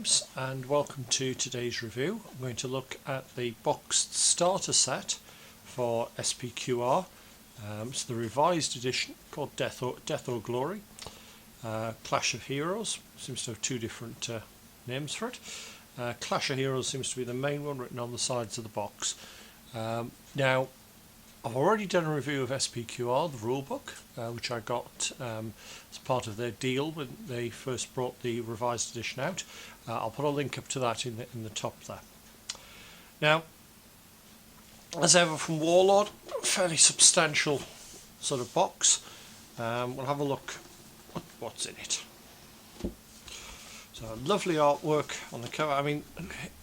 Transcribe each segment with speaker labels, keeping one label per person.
Speaker 1: Games, and welcome to today's review. I'm going to look at the boxed starter set for SPQR. It's the revised edition called Death or Glory. Clash of Heroes seems to have two different names for it. Clash of Heroes seems to be the main one written on the sides of the box. Now, I've already done a review of SPQR, the rulebook, which I got as part of their deal when they first brought the revised edition out. I'll put a link up to that in the top there. Now, as ever from Warlord, fairly substantial sort of box. We'll have a look at what's in it. So, lovely artwork on the cover. I mean,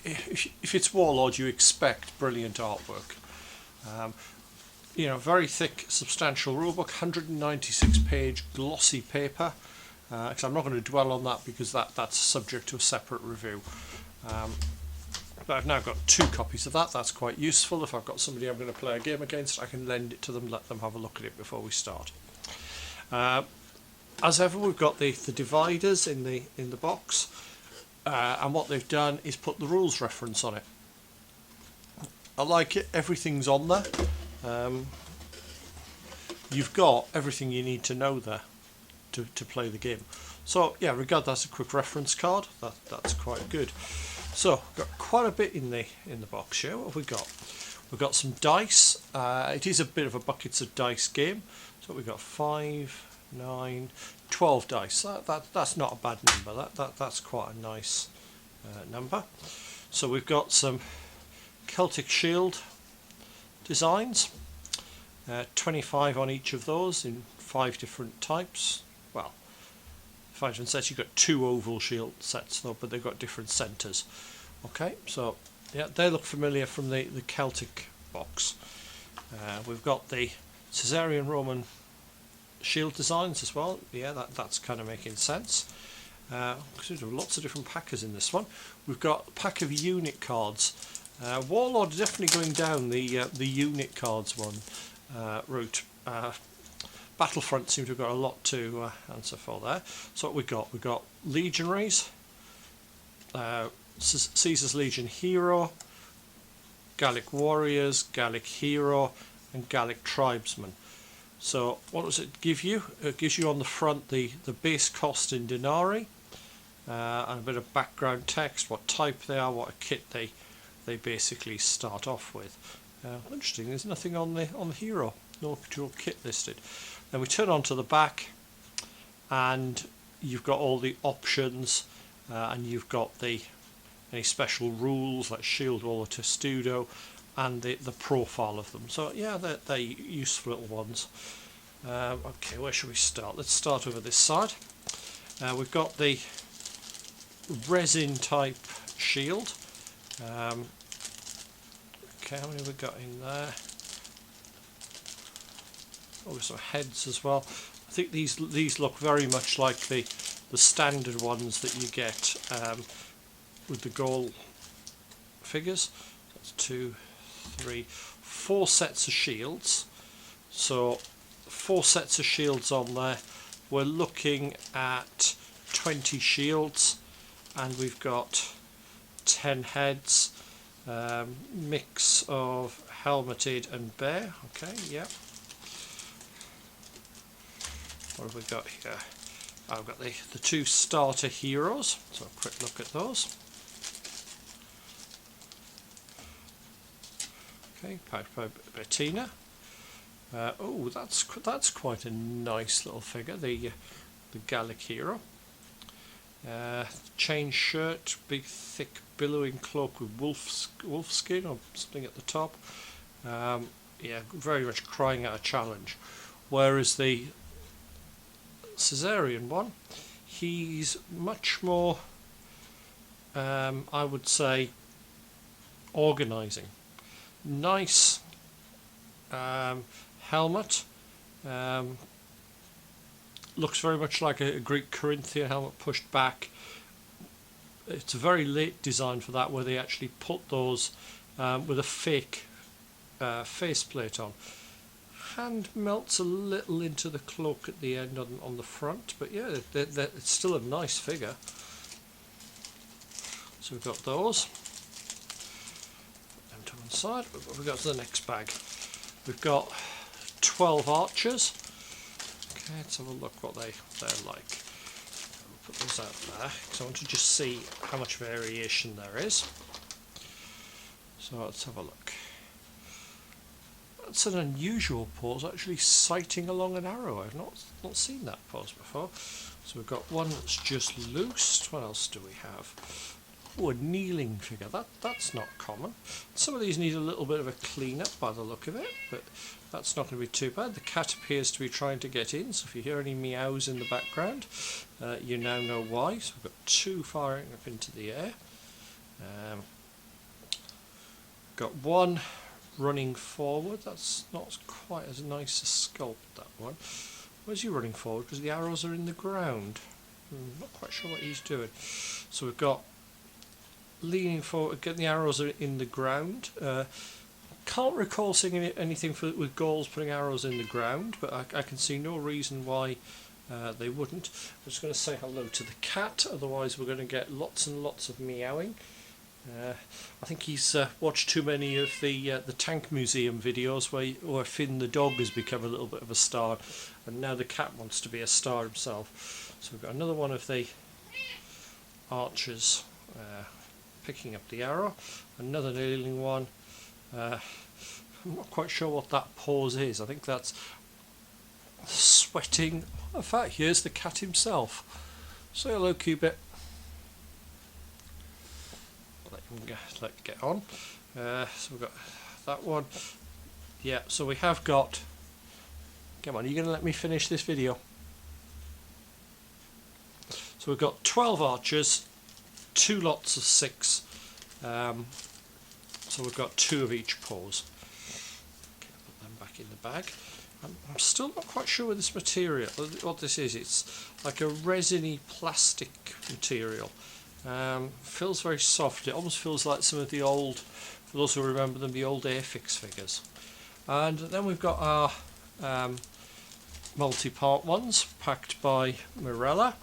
Speaker 1: if it's Warlord, you expect brilliant artwork. You know, very thick, substantial rulebook, 196 page glossy paper. Because I'm not going to dwell on that because that's subject to a separate review. But I've now got 2 copies of that. That's quite useful. If I've got somebody I'm going to play a game against, I can lend it to them, let them have a look at it before we start. As ever, we've got the dividers in the box, and what they've done is put the rules reference on it. I like it. Everything's on there. You've got everything you need to know there to play the game. So yeah, regard that as a quick reference card. That's quite good. So got quite a bit in the box here. What have we got? We've got some dice. It is a bit of a buckets of dice game. So we've got 5, 9, 12 dice. That's not a bad number. That's quite a nice number. So we've got some Celtic Shield designs, 25 on each of those in 5 different types. Well, 5 different sets. You've got 2 oval shield sets though, but they've got different centres. Okay, so yeah, they look familiar from the Celtic box. We've got the Caesarean Roman shield designs as well. Yeah, that's kind of making sense. Because there's lots of different packers in this one. We've got a pack of unit cards. Warlord is definitely going down the unit cards route. Battlefront seems to have got a lot to answer for there. So what we've got legionaries, Caesar's Legion Hero, Gallic Warriors, Gallic Hero, and Gallic Tribesmen. So what does it give you? It gives you on the front the base cost in denarii, and a bit of background text, what type they are, what a kit they basically start off with. Interesting, there's nothing on the hero, no actual kit listed. Then we turn on to the back, and you've got all the options, and you've got any special rules like Shield Wall or Testudo, and the profile of them. So yeah, they're useful little ones. Okay, where should we start? Let's start over this side. We've got the resin type shield. Okay, how many have we got in there? Oh, there's some heads as well. I think these look very much like the standard ones that you get with the goal figures. That's 2, 3, 4 sets of shields. So 4 sets of shields on there. We're looking at 20 shields, and we've got 10 heads. Mix of helmeted and bear. Okay, yeah. What have we got here? I've got the 2 starter heroes. So a quick look at those. Okay, Bettina. Oh, that's quite a nice little figure. The Gallic hero. Chain shirt, big thick billowing cloak with wolf skin or something at the top. Yeah, very much crying out a challenge. Whereas the Caesarean one, he's much more, I would say, organising. Nice helmet. Looks very much like a Greek Corinthian helmet pushed back. It's a very late design for that, where they actually put those with a fake faceplate on. Hand melts a little into the cloak at the end on the front, but yeah, it's still a nice figure. So we've got those. Put them to one side. We've got to the next bag. We've got 12 archers. Okay, let's have a look what they're like. We'll put those out there because I want to just see how much variation there is. So let's have a look. That's an unusual pose, actually sighting along an arrow. I've not seen that pose before. So we've got one that's just loose. What else do we have? Oh, a kneeling figure. That's not common. Some of these need a little bit of a clean up by the look of it, but that's not going to be too bad. The cat appears to be trying to get in, so if you hear any meows in the background, you now know why. So we've got two firing up into the air. Got one running forward. That's not quite as nice a sculpt, that one. Where's he running forward? Because the arrows are in the ground. Not quite sure what he's doing. So we've got leaning forward, getting the arrows in the ground. Can't recall seeing anything with Gauls putting arrows in the ground, but I can see no reason why they wouldn't. I'm just going to say hello to the cat, otherwise we're going to get lots and lots of meowing. I think he's watched too many of the Tank Museum videos where Finn the dog has become a little bit of a star, and now the cat wants to be a star himself. So we've got another one of the archers picking up the arrow, another kneeling one. I'm not quite sure what that pose is. I think that's sweating. In fact, here's the cat himself. Say hello, Cubit. Let him get on. So we've got that one. Yeah, so we have got... Come on, are you going to let me finish this video? So we've got 12 archers, 2 lots of 6. So we've got 2 of each pose. Okay, put them back in the bag. I'm still not quite sure with this material, what this is. It's like a resiny plastic material. Feels very soft. It almost feels like some of the old, for those who remember them, the old Airfix figures. And then we've got our multi-part ones packed by Mirella.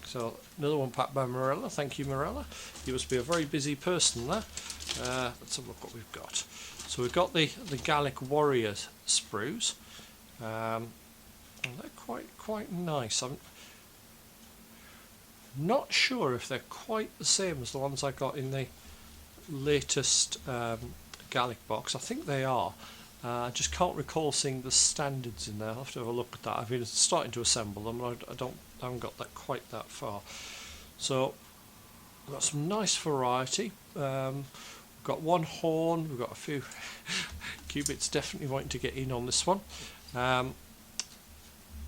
Speaker 1: So another one packed by Mirella. Thank you, Mirella. You must be a very busy person there. Let's have a look what we've got. So we've got the Gallic Warrior sprues. And they're quite nice. I'm not sure if they're quite the same as the ones I got in the latest Gallic box. I think they are. I just can't recall seeing the standards in there. I'll have to have a look at that. I've been starting to assemble them, and I haven't got that quite that far. So we've got some nice variety. We've got one horn. We've got a few. Cubit's definitely wanting to get in on this one.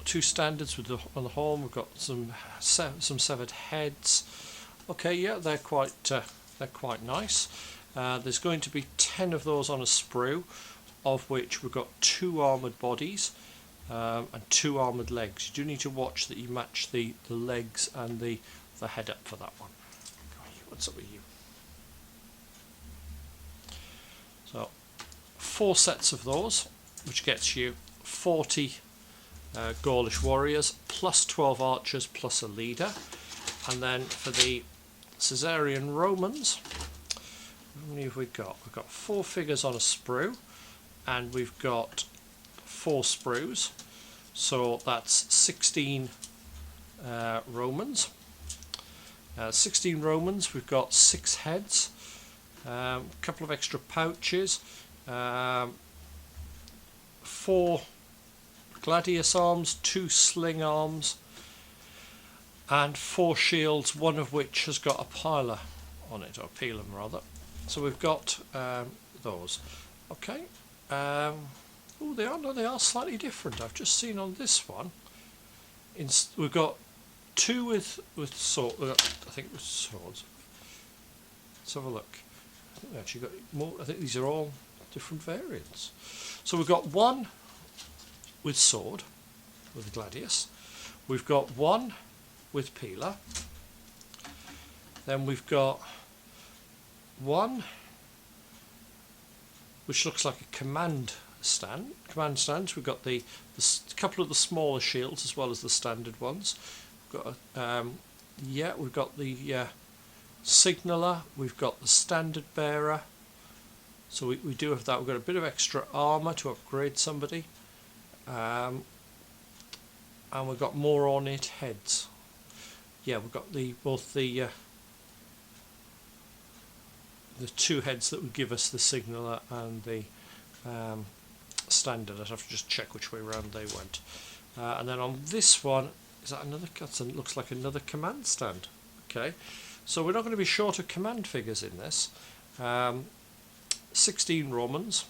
Speaker 1: 2 standards with on the horn. We've got some severed heads. Okay, yeah, they're quite nice. There's going to be 10 of those on a sprue, of which we've got 2 armoured bodies and 2 armoured legs. You do need to watch that you match the legs and the head up for that one. What's up with you? So 4 sets of those, which gets you 40 Gaulish warriors plus 12 archers plus a leader. And then for the Caesarian Romans, how many have we got? We've got 4 figures on a sprue, and we've got 4 sprues, so that's 16 Romans. 16 Romans, we've got 6 heads, a couple of extra pouches, 4 gladius arms, 2 sling arms, and 4 shields, one of which has got a piler on it, or pilum rather. So we've got those. Okay. Oh, they are slightly different. I've just seen on this one. We've got 2 with sword. I think with swords. Let's have a look. I think we actually got more. I think these are all different variants. So we've got 1 with sword, with the gladius. We've got 1 with peeler. Then we've got 1 which looks like a command stands. We've got the couple of the smaller shields as well as the standard ones. We've got we've got the Signaller, we've got the standard bearer, so we do have that. We've got a bit of extra armour to upgrade somebody, and we've got more ornate heads. Yeah, we've got both the two heads that would give us the signaller and the standard. I'd have to just check which way around they went. And then on this one, is that another? Looks like another command stand. Okay, so we're not going to be short of command figures in this. 16 Romans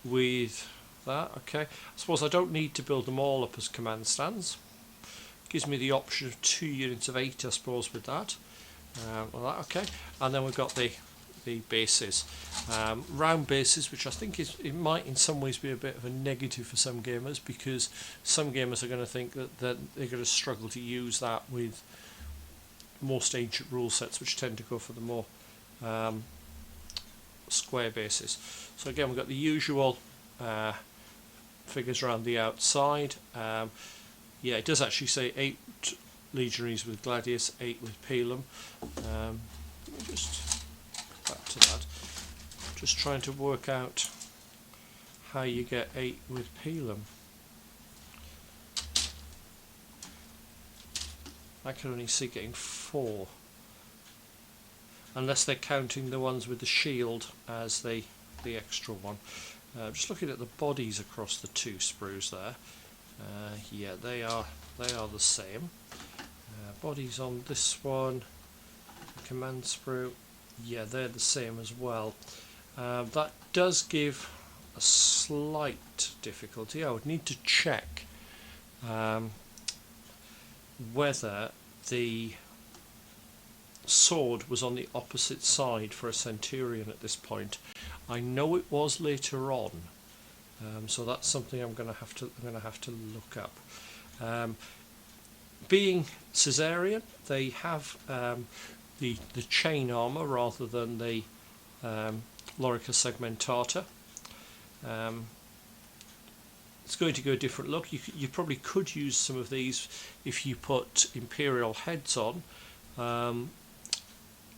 Speaker 1: with that. Okay, I suppose I don't need to build them all up as command stands. Gives me the option of 2 units of 8, I suppose, with that. Okay, and then we've got the bases, round bases, which I think it might in some ways be a bit of a negative for some gamers, because some gamers are going to think that they're going to struggle to use that with most ancient rule sets, which tend to go for the more square bases. So again, we've got the usual figures around the outside. Yeah, it does actually say 8 legionaries with Gladius, 8 with Pelum. Let me just back to that. Just trying to work out how you get 8 with Pelum. I can only see getting 4, unless they're counting the ones with the shield as the extra one. Just looking at the bodies across the 2 sprues there. Yeah, they are the same. Bodies on this one, command sprue, yeah, they're the same as well. That does give a slight difficulty. I would need to check whether the sword was on the opposite side for a centurion at this point. I know it was later on, so that's something I'm going to have to look up. Being Caesarian, they have the chain armour rather than the Lorica segmentata. It's going to go a different look. You probably could use some of these if you put Imperial heads on,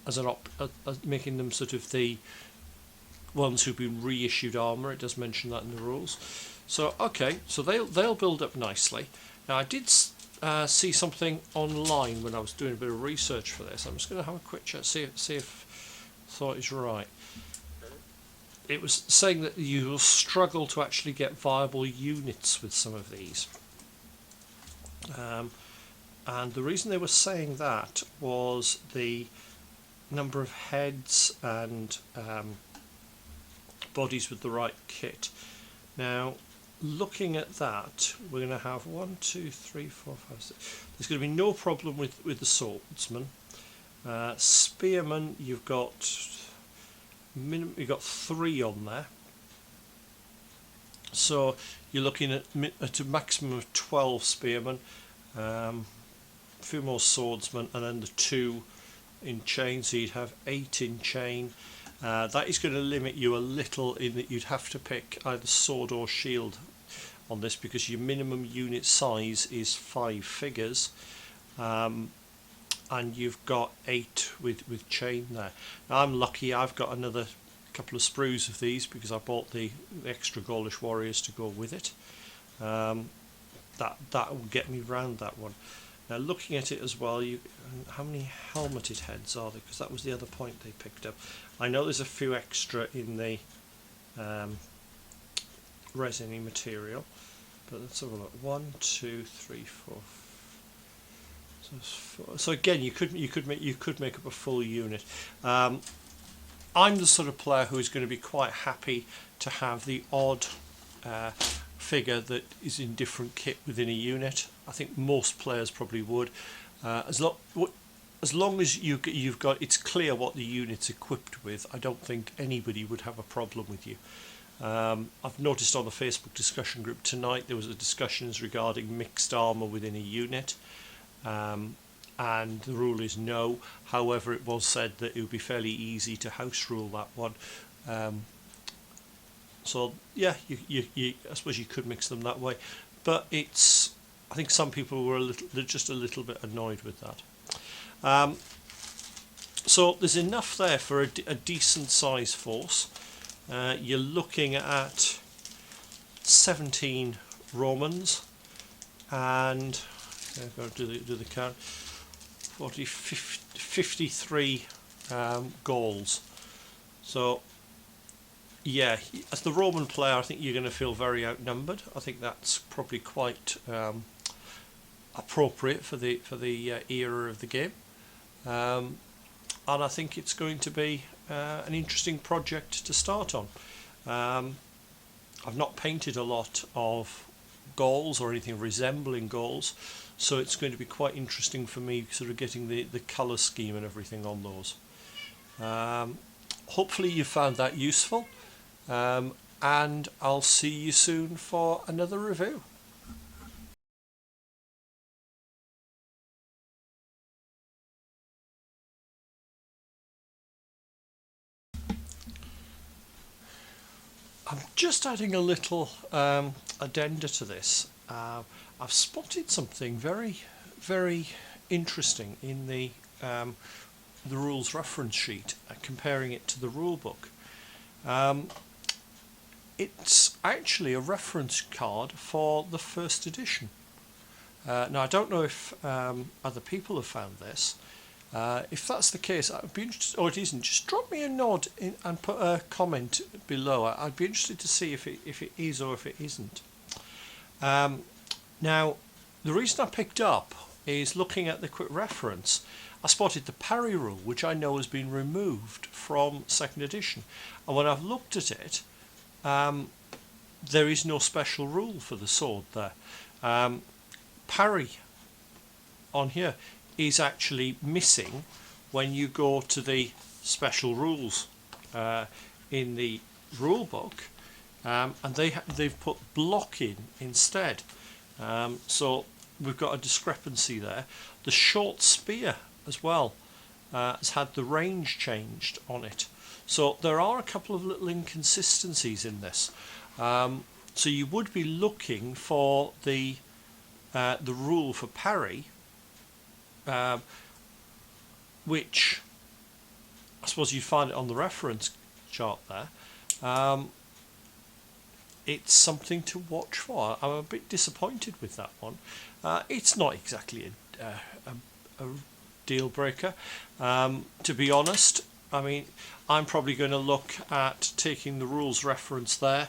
Speaker 1: as making them sort of the ones who've been reissued armour. It does mention that in the rules. So okay, so they'll build up nicely. Now I did see something online when I was doing a bit of research for this. I'm just going to have a quick check, see if I thought it's right. It was saying that you will struggle to actually get viable units with some of these. And the reason they were saying that was the number of heads and bodies with the right kit. Now, looking at that, we're going to have 1, 2, 3, 4, 5, 6. There's going to be no problem with the swordsman. Spearman, you've got 3 on there. So you're looking at a maximum of 12 spearmen, a few more swordsmen, and then the 2 in chain. So you'd have 8 in chain. That is going to limit you a little in that you'd have to pick either sword or shield on this, because your minimum unit size is 5 figures, and you've got 8 with chain there. Now I'm lucky, I've got another couple of sprues of these because I bought the extra Gaulish warriors to go with it. That will get me round that one. Now looking at it as well, how many helmeted heads are there? Because that was the other point they picked up. I know there's a few extra in the resiny material, but let's have a look. 1, 2, 3, 4. So again, you could make up a full unit. I'm the sort of player who is going to be quite happy to have the odd figure that is in different kit within a unit. I think most players probably would, as long as you've got it's clear what the unit's equipped with. I don't think anybody would have a problem with you. I've noticed on the Facebook discussion group tonight there was a discussions regarding mixed armour within a unit, and the rule is no. However, it was said that it would be fairly easy to house rule that one. So yeah, I suppose you could mix them that way, but I think some people were just a little bit annoyed with that. So there's enough there for a decent size force. You're looking at 17 Romans and I've got to do the count, 53 Gauls. So yeah, as the Roman player, I think you're going to feel very outnumbered. I think that's probably quite appropriate for the era of the game, and I think it's going to be an interesting project to start on. I've not painted a lot of Gauls or anything resembling Gauls, so it's going to be quite interesting for me sort of getting the colour scheme and everything on those. Hopefully you found that useful, and I'll see you soon for another review. I'm just adding a little addenda to this. I've spotted something very, very interesting in the rules reference sheet, comparing it to the rule book. It's actually a reference card for the first edition. Now I don't know if other people have found this. If that's the case, I'd be interested, or it isn't, just drop me a nod and put a comment below. I'd be interested to see if it is or if it isn't. Now, the reason I picked up is looking at the quick reference. I spotted the parry rule, which I know has been removed from second edition, and when I've looked at it, there is no special rule for the sword there. Parry on here is actually missing when you go to the special rules in the rule book, and they've put block in instead. So we've got a discrepancy there. The short spear as well has had the range changed on it. So there are a couple of little inconsistencies in this. So you would be looking for the rule for parry, which I suppose you'd find it on the reference chart there. It's something to watch for. I'm a bit disappointed with that one. It's not exactly a deal breaker, to be honest. I mean, I'm probably going to look at taking the rules reference there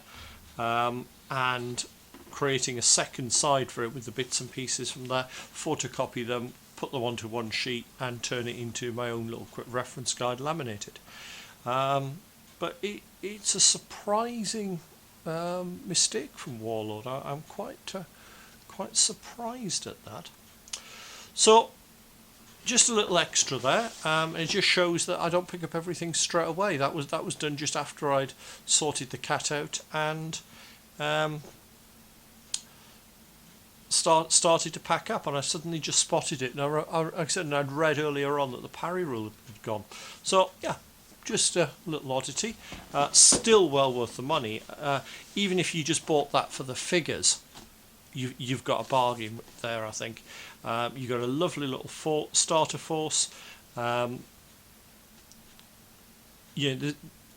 Speaker 1: and creating a second side for it with the bits and pieces from there, photocopy them, put them onto one sheet and turn it into my own little quick reference guide laminated. But it's a surprising mistake from Warlord. I'm quite surprised at that. So just a little extra there. It just shows that I don't pick up everything straight away. That was done just after I'd sorted the cat out and started to pack up, and I suddenly just spotted it. And I'd read earlier on that the parry rule had gone. So yeah, just a little oddity. Still well worth the money. Even if you just bought that for the figures, you've got a bargain there, I think. You've got a lovely little starter force.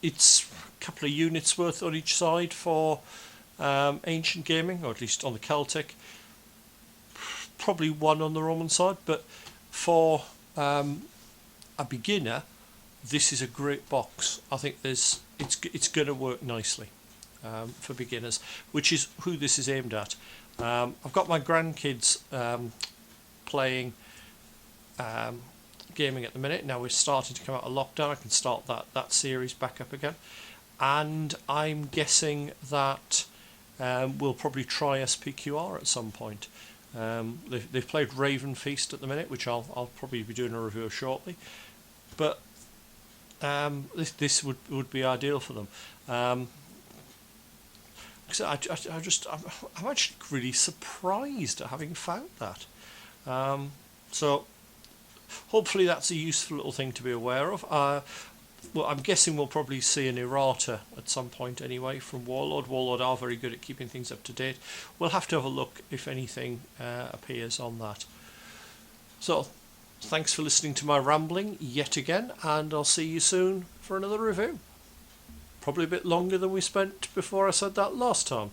Speaker 1: It's a couple of units worth on each side for ancient gaming, or at least on the Celtic. Probably one on the Roman side, but for a beginner, this is a great box. I think it's going to work nicely for beginners, which is who this is aimed at. I've got my grandkids playing gaming at the minute. Now we're starting to come out of lockdown. I can start that series back up again, and I'm guessing that we'll probably try SPQR at some point. They've played Raven Feast at the minute, which I'll probably be doing a review of shortly, but this would be ideal for them. I'm actually really surprised at having found that. So hopefully that's a useful little thing to be aware of. Well, I'm guessing we'll probably see an errata at some point anyway from Warlord. Warlord are very good at keeping things up to date. We'll have to have a look if anything appears on that. So Thanks for listening to my rambling yet again, and I'll see you soon for another review. Probably a bit longer than we spent before I said that last time.